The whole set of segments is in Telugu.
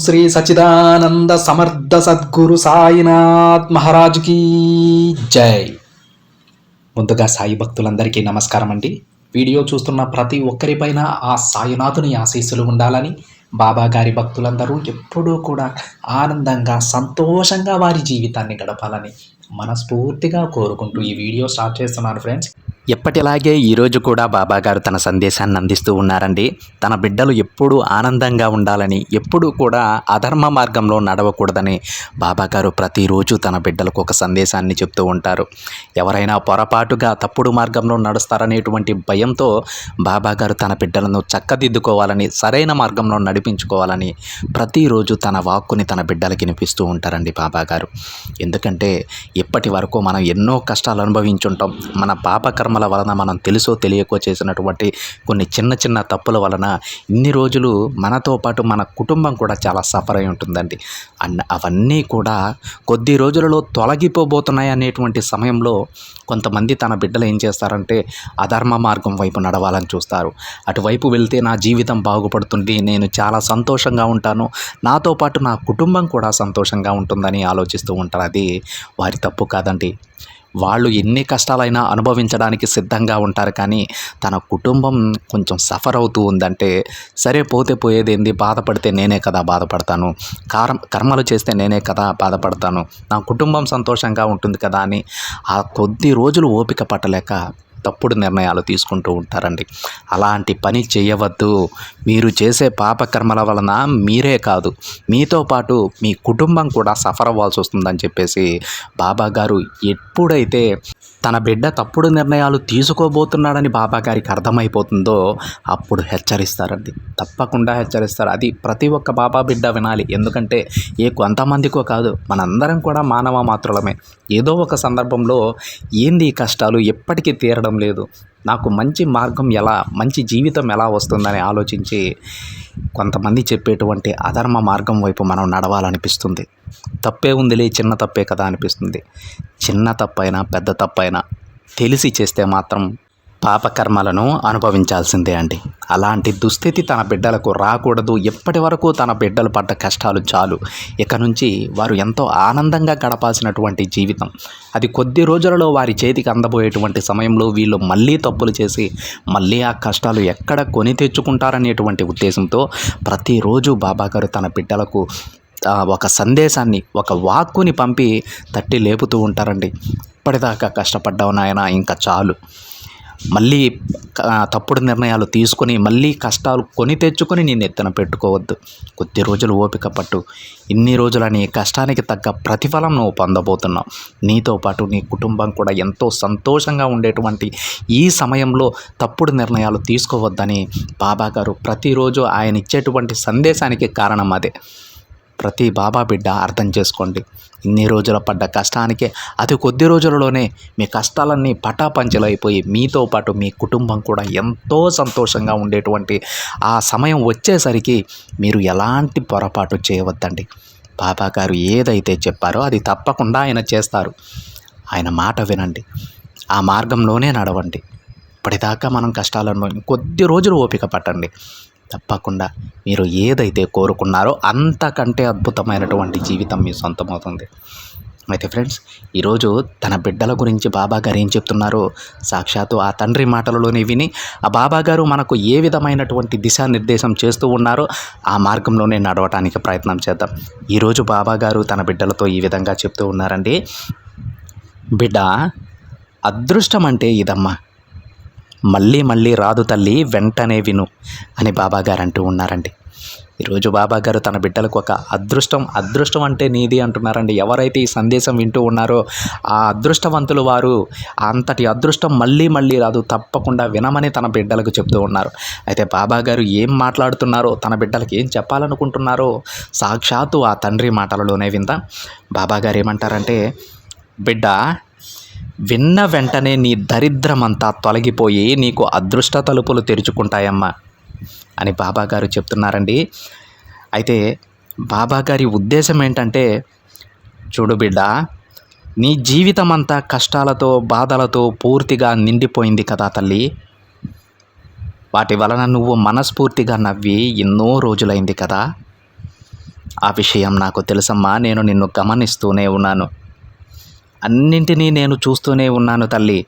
శ్రీ సచిదానంద సమర్థ సద్గురు సాయినాథ్ మహారాజుకి జై. ముందుగా సాయి భక్తులందరికీ నమస్కారం అండి. వీడియో చూస్తున్న ప్రతి ఒక్కరిపైన ఆ సాయినాథుని ఆశీస్సులు ఉండాలని, బాబా గారి భక్తులందరూ ఎప్పుడూ కూడా ఆనందంగా సంతోషంగా వారి జీవితాన్ని గడపాలని మనస్ఫూర్తిగా కోరుకుంటూ ఈ వీడియో స్టార్ట్ చేస్తున్నాను ఫ్రెండ్స్. ఎప్పటిలాగే ఈరోజు కూడా బాబాగారు తన సందేశాన్ని అందిస్తూ ఉన్నారండి. తన బిడ్డలు ఎప్పుడూ ఆనందంగా ఉండాలని, ఎప్పుడూ కూడా అధర్మ మార్గంలో నడవకూడదని బాబాగారు ప్రతిరోజు తన బిడ్డలకు ఒక సందేశాన్ని చెప్తూ ఉంటారు. ఎవరైనా పొరపాటుగా తప్పుడు మార్గంలో నడుస్తారనేటువంటి భయంతో బాబాగారు తన బిడ్డలను చక్కదిద్దుకోవాలని, సరైన మార్గంలో నడిపించుకోవాలని ప్రతిరోజు తన వాక్కుని తన బిడ్డలకి వినిపిస్తూ ఉంటారండి బాబాగారు. ఎందుకంటే ఇప్పటి వరకు మనం ఎన్నో కష్టాలు అనుభవించుంటాం. మన పాపకర్మల వలన మనం తెలుసో తెలియకో చేసినటువంటి కొన్ని చిన్న చిన్న తప్పుల వలన ఇన్ని రోజులు మనతో పాటు మన కుటుంబం కూడా చాలా సఫర్ అయి ఉంటుందండి. అవన్నీ కూడా కొద్ది రోజులలో తొలగిపోబోతున్నాయి అనేటువంటి సమయంలో కొంతమంది తన బిడ్డలు ఏం చేస్తారంటే అధర్మ మార్గం వైపు నడవాలని చూస్తారు. అటువైపు వెళ్తే నా జీవితం బాగుపడుతుంది, నేను చాలా సంతోషంగా ఉంటాను, నాతో పాటు నా కుటుంబం కూడా సంతోషంగా ఉంటుందని ఆలోచిస్తూ ఉంటారు. అది వారి తప్పు కాదండి. వాళ్ళు ఎన్ని కష్టాలైనా అనుభవించడానికి సిద్ధంగా ఉంటారు. కానీ తన కుటుంబం కొంచెం సఫర్ అవుతూ ఉందంటే, సరే పోతే పోయేదేంది, బాధపడితే నేనే కదా బాధపడతాను, కర్మలు చేస్తే నేనే కదా బాధపడతాను, నా కుటుంబం సంతోషంగా ఉంటుంది కదా అని ఆ కొద్ది రోజులు ఓపిక పట్టలేక తప్పుడు నిర్ణయాలు తీసుకుంటూ ఉంటారండి. అలాంటి పని చేయవద్దు. మీరు చేసే పాపకర్మల వలన మీరే కాదు, మీతో పాటు మీ కుటుంబం కూడా సఫర్ అవ్వాల్సి వస్తుందని చెప్పేసి బాబాగారు ఎప్పుడైతే తన బిడ్డ తప్పుడు నిర్ణయాలు తీసుకోబోతున్నాడని బాబాగారికి అర్థమైపోతుందో అప్పుడు హెచ్చరిస్తారండి. తప్పకుండా హెచ్చరిస్తారు. అది ప్రతి ఒక్క బాబా బిడ్డ వినాలి. ఎందుకంటే కొంతమందికో కాదు, మనందరం కూడా మానవ మాత్రులమే. ఏదో ఒక సందర్భంలో ఏంది ఈ కష్టాలు ఎప్పటికీ తీరడం లేదు, నాకు మంచి మార్గం ఎలా, మంచి జీవితం ఎలా వస్తుందని ఆలోచించి కొంతమంది చెప్పేటువంటి అధర్మ మార్గం వైపు మనం నడవాలనిపిస్తుంది. తప్పే ఉందిలే, చిన్న తప్పే కదా అనిపిస్తుంది. చిన్న తప్పైనా పెద్ద తప్పైనా తెలిసి చేస్తే మాత్రం పాపకర్మలను అనుభవించాల్సిందే అండి. అలాంటి దుస్థితి తన బిడ్డలకు రాకూడదు. ఎప్పటి వరకు తన బిడ్డలు పడ్డ కష్టాలు చాలు. ఇక నుంచి వారు ఎంతో ఆనందంగా గడపాల్సినటువంటి జీవితం అది కొద్ది రోజులలో వారి చేతికి అందబోయేటువంటి సమయంలో వీళ్ళు మళ్ళీ తప్పులు చేసి మళ్ళీ ఆ కష్టాలు ఎక్కడ కొని తెచ్చుకుంటారనేటువంటి ఉద్దేశంతో ప్రతిరోజు బాబాగారు తన బిడ్డలకు ఒక సందేశాన్ని, ఒక వాక్కుని పంపి తట్టి లేపుతూ ఉంటారండి. ఇప్పటిదాకా కష్టపడ్డావు నాయన, ఇంకా చాలు, మళ్ళీ తప్పుడు నిర్ణయాలు తీసుకొని మళ్ళీ కష్టాలు కొని తెచ్చుకొని నేను ఎత్తున పెట్టుకోవద్దు. కొద్ది రోజులు ఓపిక పట్టు. ఇన్ని రోజుల నీ కష్టానికి తగ్గ ప్రతిఫలం నువ్వు పొందబోతున్నావు. నీతో పాటు నీ కుటుంబం కూడా ఎంతో సంతోషంగా ఉండేటువంటి ఈ సమయంలో తప్పుడు నిర్ణయాలు తీసుకోవద్దని బాబాగారు ప్రతిరోజు ఆయన ఇచ్చేటువంటి సందేశానికి కారణం అదే. ప్రతి బాబా బిడ్డ అర్థం చేసుకోండి. ఇన్ని రోజుల పడ్డ కష్టానికే అతి కొద్ది రోజులలోనే మీ కష్టాలన్నీ పటాపంచలైపోయి మీతో పాటు మీ కుటుంబం కూడా ఎంతో సంతోషంగా ఉండేటువంటి ఆ సమయం వచ్చేసరికి మీరు ఎలాంటి పొరపాటు చేయవద్దండి. బాబా గారు ఏదైతే చెప్పారో అది తప్పకుండా ఆయన చేస్తారు. ఆయన మాట వినండి, ఆ మార్గంలోనే నడవండి. ఇప్పటిదాకా మనం కష్టాలను కొద్ది రోజులు ఓపిక పట్టండి. తప్పకుండా మీరు ఏదైతే కోరుకున్నారో అంతకంటే అద్భుతమైనటువంటి జీవితం మీ సొంతమవుతుంది. అయితే ఫ్రెండ్స్, ఈరోజు తన బిడ్డల గురించి బాబాగారు ఏం చెప్తున్నారో సాక్షాత్తు ఆ తండ్రి మాటలలోనే విని ఆ బాబాగారు మనకు ఏ విధమైనటువంటి దిశానిర్దేశం చేస్తూ ఉన్నారో ఆ మార్గంలోనే నడవటానికి ప్రయత్నం చేద్దాం. ఈరోజు బాబాగారు తన బిడ్డలతో ఈ విధంగా చెప్తూ ఉన్నారండి. బిడ్డ, అదృష్టం అంటే ఇదమ్మా, మళ్ళీ మళ్ళీ రాదు తల్లి, వెంటనే విను అని బాబాగారు అంటూ ఉన్నారండి. ఈరోజు బాబాగారు తన బిడ్డలకు ఒక అదృష్టం అంటే నీది అంటున్నారండి. ఎవరైతే ఈ సందేశం వింటూ ఉన్నారో ఆ అదృష్టవంతులు వారు, అంతటి అదృష్టం మళ్ళీ మళ్ళీ రాదు, తప్పకుండా వినమని తన బిడ్డలకు చెప్తూ ఉన్నారు. అయితే బాబాగారు ఏం మాట్లాడుతున్నారో, తన బిడ్డలకు ఏం చెప్పాలనుకుంటున్నారో సాక్షాత్తు ఆ తండ్రి మాటలలోనే విందాం. బాబాగారు ఏమంటారంటే, బిడ్డ, విన్న వెంటనే నీ దరిద్రమంతా తొలగిపోయి నీకు అదృష్ట తలుపులు తెరుచుకుంటాయమ్మా అని బాబాగారు చెప్తున్నారండి. అయితే బాబాగారి ఉద్దేశం ఏంటంటే, చూడు బిడ్డ, నీ జీవితం అంతా కష్టాలతో బాధలతో పూర్తిగా నిండిపోయింది కదా తల్లి. వాటి వలన నువ్వు మనస్ఫూర్తిగా నవ్వి ఎన్నో రోజులైంది కదా. ఆ విషయం నాకు తెలుసమ్మా. నేను నిన్ను గమనిస్తూనే ఉన్నాను. అన్నింటినీ నేను చూస్తూనే ఉన్నాను తల్లి.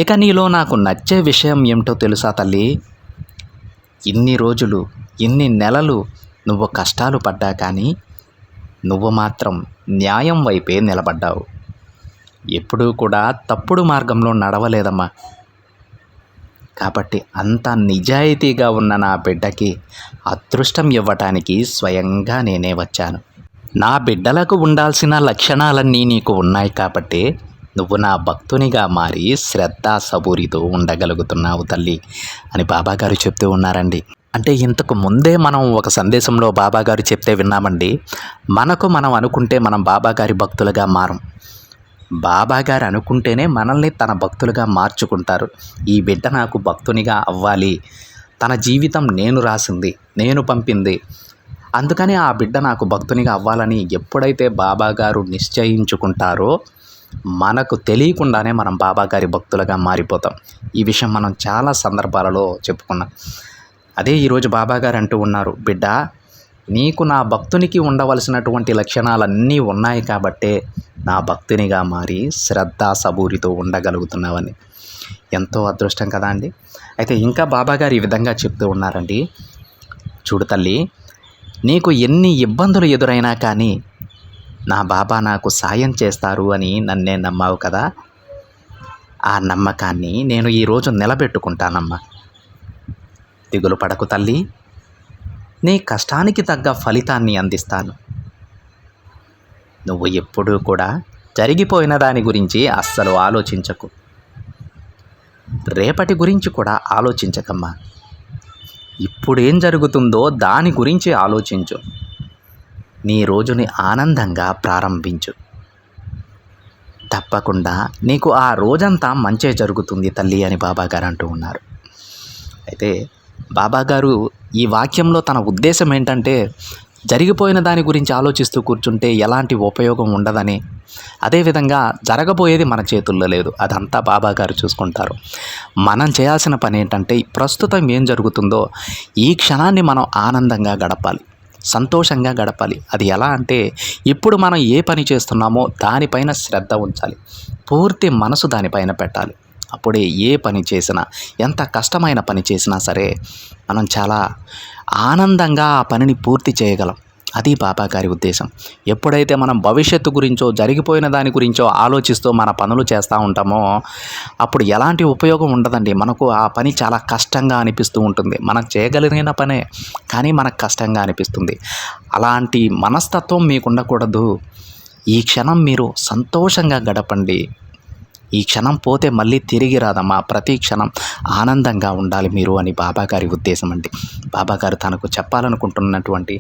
ఇక నీలో నాకు నచ్చే విషయం ఏమిటో తెలుసా తల్లి? ఇన్ని రోజులు, ఇన్ని నెలలు నువ్వు కష్టాలు పడ్డా కానీ నువ్వు మాత్రం న్యాయం వైపే నిలబడ్డావు. ఎప్పుడూ కూడా తప్పుడు మార్గంలో నడవలేదమ్మా. కాబట్టి అంత నిజాయితీగా ఉన్న నా బిడ్డకి అదృష్టం ఇవ్వటానికి స్వయంగా నేనే వచ్చాను. నా బిడ్డలకు ఉండాల్సిన లక్షణాలన్నీ నీకు ఉన్నాయి కాబట్టి నువ్వు నా భక్తునిగా మారి శ్రద్ధ సబూరితో ఉండగలుగుతున్నావు తల్లి అని బాబాగారు చెప్తూ ఉన్నారండి. అంటే ఇంతకు ముందే మనం ఒక సందేశంలో బాబాగారు చెప్తే విన్నామండి. మనకు మనం అనుకుంటే మనం బాబాగారి భక్తులుగా మారం. బాబాగారు అనుకుంటేనే మనల్ని తన భక్తులుగా మార్చుకుంటారు. ఈ బిడ్డ నాకు భక్తునిగా అవ్వాలి, తన జీవితం నేను రాసింది, నేను పంపింది, అందుకని ఆ బిడ్డ నాకు భక్తునిగా అవ్వాలని ఎప్పుడైతే బాబాగారు నిశ్చయించుకుంటారో మనకు తెలియకుండానే మనం బాబాగారి భక్తులుగా మారిపోతాం. ఈ విషయం మనం చాలా సందర్భాలలో చెప్పుకున్నాం. అదే ఈరోజు బాబాగారు అంటూ ఉన్నారు, బిడ్డ నీకు నా భక్తునికి ఉండవలసినటువంటి లక్షణాలన్నీ ఉన్నాయి కాబట్టే నా భక్తునిగా మారి శ్రద్ధ సబూరితో ఉండగలుగుతున్నావని. ఎంతో అదృష్టం కదా అండి. అయితే ఇంకా బాబాగారు ఈ విధంగా చెప్తూ ఉన్నారండి, చూడు తల్లి, నీకు ఎన్ని ఇబ్బందులు ఎదురైనా కానీ నా బాబా నాకు సాయం చేస్తారు అని నన్నే నమ్మావు కదా. ఆ నమ్మకాన్ని నేను ఈరోజు నిలబెట్టుకుంటానమ్మా. దిగులు పడకు తల్లి, నీ కష్టానికి తగ్గ ఫలితాన్ని అందిస్తాను. నువ్వు ఎప్పుడూ కూడా జరిగిపోయిన దాని గురించి అస్సలు ఆలోచించకు. రేపటి గురించి కూడా ఆలోచించకమ్మా. ఇప్పుడేం జరుగుతుందో దాని గురించి ఆలోచించు. నీ రోజుని ఆనందంగా ప్రారంభించు. తప్పకుండా నీకు ఆ రోజంతా మంచే జరుగుతుంది తల్లి అని బాబాగారు అంటూ ఉన్నారు. అయితే బాబాగారు ఈ వాక్యంలో తన ఉద్దేశం ఏంటంటే, జరిగిపోయిన దాని గురించి ఆలోచిస్తూ కూర్చుంటే ఎలాంటి ఉపయోగం ఉండదని, అదేవిధంగా జరగబోయేది మన చేతుల్లో లేదు, అదంతా బాబాగారు చూసుకుంటారు. మనం చేయాల్సిన పని ఏంటంటే, ప్రస్తుతం ఏం జరుగుతుందో ఈ క్షణాన్ని మనం ఆనందంగా గడపాలి, సంతోషంగా గడపాలి. అది ఎలా అంటే, ఇప్పుడు మనం ఏ పని చేస్తున్నామో దానిపైన శ్రద్ధ ఉంచాలి, పూర్తి మనసు దానిపైన పెట్టాలి. అప్పుడే ఏ పని చేసినా, ఎంత కష్టమైన పని చేసినా సరే మనం చాలా ఆనందంగా ఆ పనిని పూర్తి చేయగలం. అది బాబాగారి ఉద్దేశం. ఎప్పుడైతే మనం భవిష్యత్తు గురించో జరిగిపోయిన దాని గురించో ఆలోచిస్తూ మన పనులు చేస్తూ ఉంటామో అప్పుడు ఎలాంటి ఉపయోగం ఉండదండి. మనకు ఆ పని చాలా కష్టంగా అనిపిస్తూ ఉంటుంది. మనం చేయగలిగిన పనే కానీ మనకు కష్టంగా అనిపిస్తుంది. అలాంటి మనస్తత్వం మీకు ఉండకూడదు. ఈ క్షణం మీరు సంతోషంగా గడపండి. ఈ క్షణం పోతే మళ్ళీ తిరిగి రాదమ్మా. ప్రతి క్షణం ఆనందంగా ఉండాలి మీరు అని బాబాగారి ఉద్దేశం అండి. బాబాగారు తనకు చెప్పాలనుకుంటున్నటువంటి,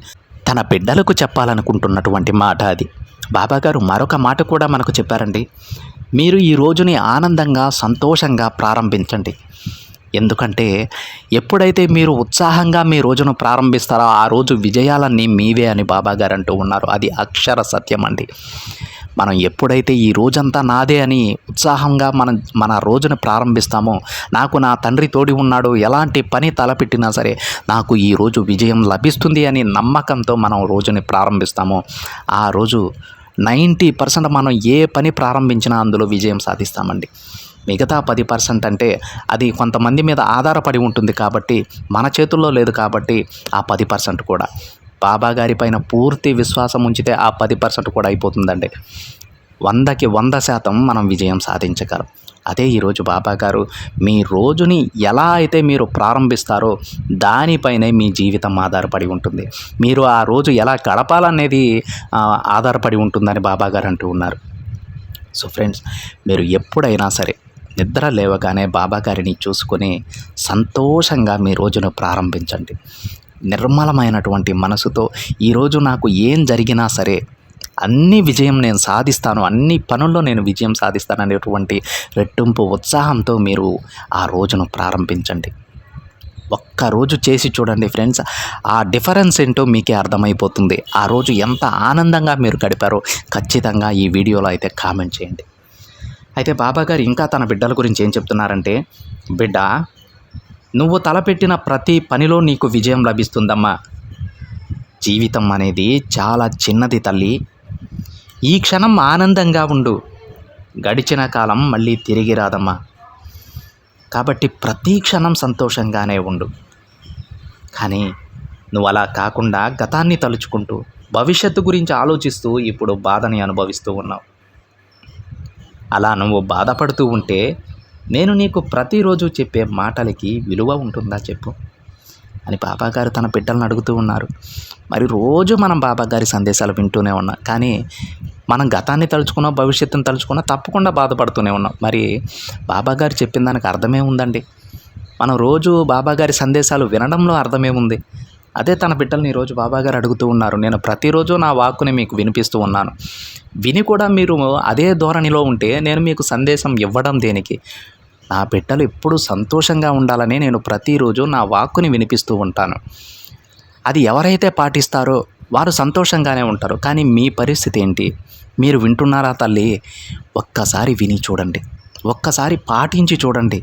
తన బిడ్డలకు చెప్పాలనుకుంటున్నటువంటి మాట అది. బాబాగారు మరొక మాట కూడా మనకు చెప్పారండి, మీరు ఈ రోజుని ఆనందంగా సంతోషంగా ప్రారంభించండి. ఎందుకంటే ఎప్పుడైతే మీరు ఉత్సాహంగా మీ రోజును ప్రారంభిస్తారో ఆ రోజు విజయాలన్నీ మీవే అని బాబాగారు అంటూ ఉన్నారు. అది అక్షర సత్యం అండి. మనం ఎప్పుడైతే ఈ రోజంతా నాదే అని ఉత్సాహంగా మన రోజును ప్రారంభిస్తామో, నాకు నా తండ్రి తోడి ఉన్నాడు, ఎలాంటి పని తలపెట్టినా సరే నాకు ఈరోజు విజయం లభిస్తుంది అని నమ్మకంతో మనం రోజుని ప్రారంభిస్తామో ఆ రోజు 90% మనం ఏ పని ప్రారంభించినా అందులో విజయం సాధిస్తామండి. మిగతా 10% అంటే అది కొంతమంది మీద ఆధారపడి ఉంటుంది కాబట్టి మన చేతుల్లో లేదు. కాబట్టి ఆ 10% కూడా బాబాగారి పైన పూర్తి విశ్వాసం ఉంచితే ఆ 10% కూడా అయిపోతుందండి. 100కి 100% మనం విజయం సాధించగలం. అదే ఈరోజు బాబాగారు మీ రోజుని ఎలా అయితే మీరు ప్రారంభిస్తారో దానిపైనే మీ జీవితం ఆధారపడి ఉంటుంది. మీరు ఆ రోజు ఎలా గడపాలనేది ఆధారపడి ఉంటుందని బాబాగారు అంటూ ఉన్నారు. సో ఫ్రెండ్స్, మీరు ఎప్పుడైనా సరే నిద్ర లేవగానే బాబాగారిని చూసుకొని సంతోషంగా మీ రోజును ప్రారంభించండి. నిర్మలమైనటువంటి మనసుతో ఈరోజు నాకు ఏం జరిగినా సరే అన్ని విజయం నేను సాధిస్తాను, అన్ని పనుల్లో నేను విజయం సాధిస్తాను అనేటువంటి రెట్టింపు ఉత్సాహంతో మీరు ఆ రోజును ప్రారంభించండి. ఒక్కరోజు చేసి చూడండి ఫ్రెండ్స్, ఆ డిఫరెన్స్ ఏంటో మీకే అర్థమైపోతుంది. ఆ రోజు ఎంత ఆనందంగా మీరు గడిపారో ఖచ్చితంగా ఈ వీడియోలో అయితే కామెంట్ చేయండి. అయితే బాబాగారు ఇంకా తన బిడ్డల గురించి ఏం చెప్తున్నారంటే, బిడ్డ, నువ్వు తలపెట్టిన ప్రతి పనిలో నీకు విజయం లభిస్తుందమ్మా. జీవితం అనేది చాలా చిన్నది తల్లి. ఈ క్షణం ఆనందంగా ఉండు. గడిచిన కాలం మళ్ళీ తిరిగి రాదమ్మా. కాబట్టి ప్రతి క్షణం సంతోషంగానే ఉండు. కానీ నువ్వు అలా కాకుండా గతాన్ని తలుచుకుంటూ భవిష్యత్తు గురించి ఆలోచిస్తూ ఇప్పుడు బాధని అనుభవిస్తూ ఉన్నావు. అలా నువ్వు బాధపడుతూ ఉంటే నేను నీకు ప్రతిరోజు చెప్పే మాటలకి విలువ ఉంటుందా చెప్పు అని బాబాగారు తన బిడ్డలను అడుగుతూ ఉన్నారు. మరి రోజు మనం బాబాగారి సందేశాలు వింటూనే ఉన్నాం, కానీ మనం గతాన్ని తలుచుకున్నా భవిష్యత్తుని తలుచుకున్నా తప్పకుండా బాధపడుతూనే ఉన్నాం. మరి బాబాగారు చెప్పిన దానికి అర్థమే ఉందండి. మనం రోజు బాబాగారి సందేశాలు వినడంలో అర్థమే ఉంది. అదే తన బిడ్డల్ని ఈరోజు బాబాగారు అడుగుతూ ఉన్నారు. నేను ప్రతిరోజు నా వాక్కుని మీకు వినిపిస్తూ ఉన్నాను, విని కూడా మీరు అదే ధోరణిలో ఉంటే నేను మీకు సందేశం ఇవ్వడం దేనికి? నా బిడ్డలు ఎప్పుడూ సంతోషంగా ఉండాలని నేను ప్రతిరోజు నా వాక్కుని వినిపిస్తూ ఉంటాను. అది ఎవరైతే పాటిస్తారో వారు సంతోషంగానే ఉంటారు. కానీ మీ పరిస్థితి ఏంటి? మీరు వింటున్నారా తల్లి? ఒక్కసారి విని చూడండి, ఒక్కసారి పాటించి చూడండి.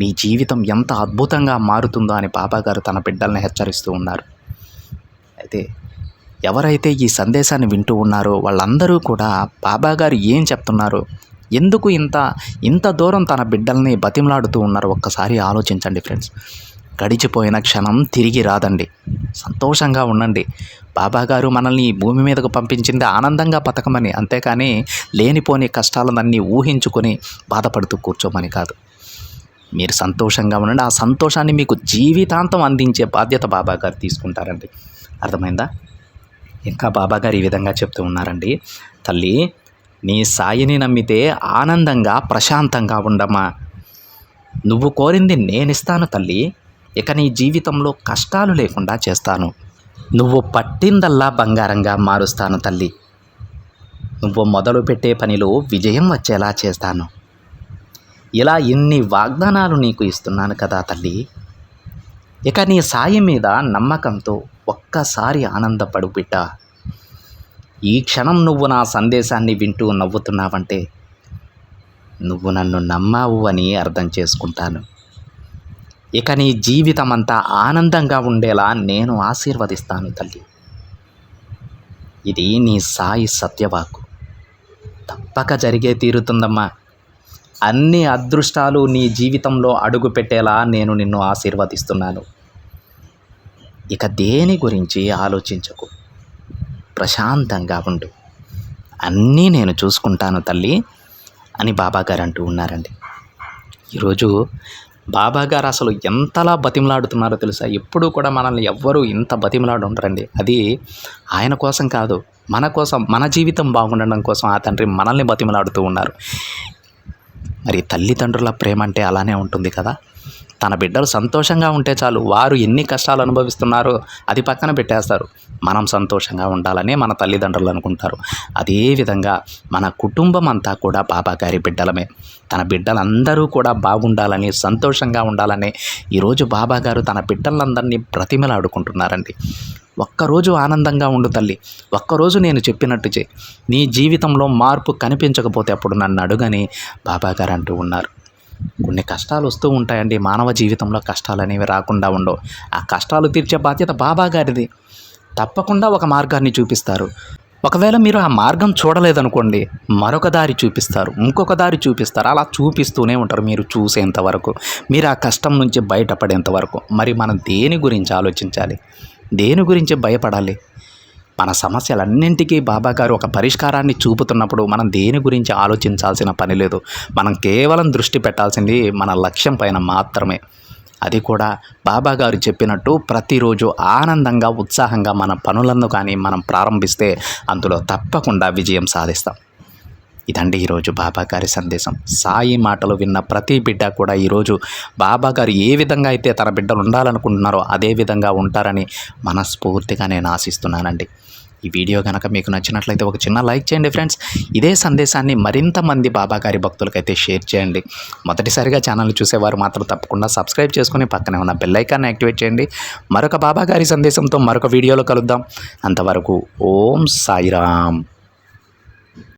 మీ జీవితం ఎంత అద్భుతంగా మారుతుందో అని బాబాగారు తన బిడ్డల్ని హెచ్చరిస్తూ ఉన్నారు. అయితే ఎవరైతే ఈ సందేశాన్ని వింటూ ఉన్నారో వాళ్ళందరూ కూడా బాబాగారు ఏం చెప్తున్నారు, ఎందుకు ఇంత దూరం తన బిడ్డల్ని బతిమలాడుతూ ఉన్నారో ఒక్కసారి ఆలోచించండి ఫ్రెండ్స్. గడిచిపోయిన క్షణం తిరిగి రాదండి. సంతోషంగా ఉండండి. బాబాగారు మనల్ని ఈ భూమి మీదకు పంపించింది ఆనందంగా బతకమని, అంతేకాని లేనిపోని కష్టాలన్నీ ఊహించుకొని బాధపడుతూ కూర్చోమని కాదు. మీరు సంతోషంగా ఉండండి. ఆ సంతోషాన్ని మీకు జీవితాంతం అందించే బాధ్యత బాబాగారు తీసుకుంటారండి. అర్థమైందా? ఇంకా బాబాగారు ఈ విధంగా చెప్తూ ఉన్నారండి. తల్లి, నీ సాయిని నమ్మితే ఆనందంగా ప్రశాంతంగా ఉండమ్మా. నువ్వు కోరింది నేనిస్తాను తల్లి. ఇక నీ జీవితంలో కష్టాలు లేకుండా చేస్తాను. నువ్వు పట్టిందల్లా బంగారంగా మారుస్తాను తల్లి. నువ్వు మొదలుపెట్టే పనిలో విజయం వచ్చేలా చేస్తాను. ఇలా ఇన్ని వాగ్దానాలు నీకు ఇస్తున్నాను కదా తల్లి. ఇక నీ సాయి మీద నమ్మకంతో ఒక్కసారి ఆనందపడు బిడ్డ. ఈ క్షణం నువ్వు నా సందేశాన్ని వింటూ నవ్వుతున్నావంటే నువ్వు నన్ను నమ్మావు అని అర్థం చేసుకుంటాను. ఇక నీ జీవితం అంతా ఆనందంగా ఉండేలా నేను ఆశీర్వదిస్తాను తల్లి. ఇది నీ సాయి సత్యవాకు. తప్పక జరిగే తీరుతుందమ్మా. అన్ని అదృష్టాలు నీ జీవితంలో అడుగు పెట్టేలా నేను నిన్ను ఆశీర్వదిస్తున్నాను. ఇక దేని గురించి ఆలోచించకు, ప్రశాంతంగా ఉండు. అన్నీ నేను చూసుకుంటాను తల్లి అని బాబాగారు అంటూ ఉన్నారండి. ఈరోజు బాబాగారు అసలు ఎంతలా బతిమలాడుతున్నారో తెలుసా? ఎప్పుడూ కూడా మనల్ని ఎవ్వరూ ఇంత బతిమలాడు ఉండరండి. అది ఆయన కోసం కాదు, మన కోసం, మన జీవితం బాగుండడం కోసం ఆ తండ్రి మనల్ని బతిమలాడుతూ ఉన్నారు. మరి తల్లిదండ్రుల ప్రేమ అంటే అలానే ఉంటుంది కదా. తన బిడ్డలు సంతోషంగా ఉంటే చాలు. వారు ఎన్ని కష్టాలు అనుభవిస్తున్నారో అది పక్కన పెట్టేస్తారు. మనం సంతోషంగా ఉండాలని మన తల్లిదండ్రులు అనుకుంటారు. అదేవిధంగా మన కుటుంబం అంతా కూడా బాబాగారి బిడ్డలమే. తన బిడ్డలందరూ కూడా బాగుండాలని, సంతోషంగా ఉండాలని ఈరోజు బాబాగారు తన బిడ్డలందరినీ బ్రతిమలాడుకుంటున్నారండి. ఒక్కరోజు ఆనందంగా ఉండు తల్లి. ఒక్కరోజు నేను చెప్పినట్టు చేయి. నీ జీవితంలో మార్పు కనిపించకపోతే అప్పుడు నన్ను అడుగని బాబాగారు అంటూ ఉన్నారు. కొన్ని కష్టాలు వస్తూ ఉంటాయండి. మానవ జీవితంలో కష్టాలు అనేవి రాకుండా ఉండవు. ఆ కష్టాలు తీర్చే బాధ్యత బాబాగారిది. తప్పకుండా ఒక మార్గాన్ని చూపిస్తారు. ఒకవేళ మీరు ఆ మార్గం చూడలేదనుకోండి, మరొక దారి చూపిస్తారు, ఇంకొక దారి చూపిస్తారు. అలా చూపిస్తూనే ఉంటారు మీరు చూసేంత వరకు, మీరు ఆ కష్టం నుంచి బయటపడేంత వరకు. మరి మనం దేని గురించి ఆలోచించాలి? దేని గురించి భయపడాలి? మన సమస్యలన్నింటికీ బాబాగారు ఒక పరిష్కారాన్ని చూపుతున్నప్పుడు మనం దేని గురించి ఆలోచించాల్సిన పని లేదు. మనం కేవలం దృష్టి పెట్టాల్సింది మన లక్ష్యం పైన మాత్రమే. అది కూడా బాబాగారు చెప్పినట్టు ప్రతిరోజు ఆనందంగా, ఉత్సాహంగా మన పనులను కానీ మనం ప్రారంభిస్తే అందులో తప్పకుండా విజయం సాధిస్తాం. ఇదండి ఈరోజు బాబాగారి సందేశం. సాయి మాటలు విన్న ప్రతి బిడ్డ కూడా ఈరోజు బాబాగారు ఏ విధంగా అయితే తన బిడ్డలు ఉండాలనుకుంటున్నారో అదే విధంగా ఉంటారని మనస్ఫూర్తిగా నేను ఆశిస్తున్నానండి. ఈ వీడియో కనుక మీకు నచ్చినట్లయితే ఒక చిన్న లైక్ చేయండి ఫ్రెండ్స్. ఇదే సందేశాన్ని మరింత మంది బాబాగారి భక్తులకైతే షేర్ చేయండి. మొదటిసారిగా ఛానల్ చూసేవారు మాత్రం తప్పకుండా సబ్స్క్రైబ్ చేసుకుని పక్కనే ఉన్న బెల్ ఐకాన్ని యాక్టివేట్ చేయండి. మరొక బాబాగారి సందేశంతో మరొక వీడియోలో కలుద్దాం. అంతవరకు ఓం సాయిరామ్.